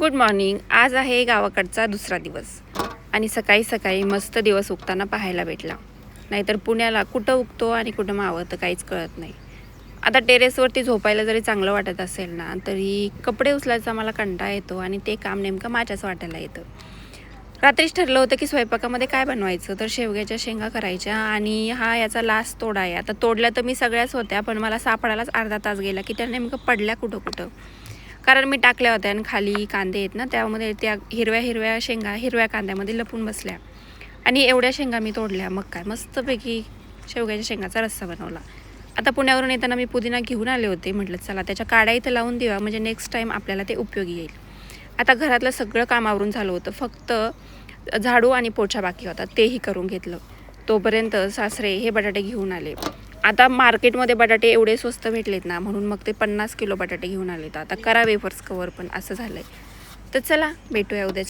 Good morning. आज आहे गावाकडचा दुसरा दिवस आणि सकाळी सकाळी मस्त दिवस उगताना पाहायला भेटला. नाहीतर पुण्याला कुठं उगतो आणि कुठं मावळतं काहीच कळत नाही. आता टेरेसवरती झोपायला जरी चांगलं वाटत असेल ना, तरी कपडे उचलायचा मला कंटाळा येतो आणि ते काम नेमकं माझ्याच वाटायला येतं. रात्रीच ठरलं होतं की स्वयंपाकामध्ये काय बनवायचं, तर शेवग्याच्या शेंगा करायच्या आणि हा याचा लास्ट तोडा आहे. आता तोडल्या तर मी सगळ्याच होत्या, पण मला सापडायलाच अर्धा तास गेला की त्या नेमकं पडल्या कुठं कुठं. कारण मी टाकल्या होत्या आणि खाली कांदे आहेत ना, त्यामध्ये त्या हिरव्या हिरव्या शेंगा हिरव्या कांद्यामध्ये लपून बसल्या आणि एवढ्या शेंगा मी तोडल्या. मग काय मस्तपैकी शेवग्याच्या शेंगाचा रस्सा बनवला. आता पुण्यावरून येताना मी पुदिना घेऊन आले होते. म्हटलं चला त्याच्या काड्या इथं लावून देऊया, म्हणजे नेक्स्ट टाईम आपल्याला ते उपयोगी येईल. आता घरातलं सगळं कामावरून झालं होतं, फक्त झाडू आणि पोछा बाकी होता, तेही करून घेतलं. तोपर्यंत सासरे हे बटाटे घेऊन आले. आता मार्केटमध्ये बटाटे एवढे स्वस्त भेटलेत ना, म्हणून मग ते 50 किलो बटाटे घेऊन आलेत. आता करा वेफर्स कवर पण असं झालंय. तर चला भेटूया उद्या.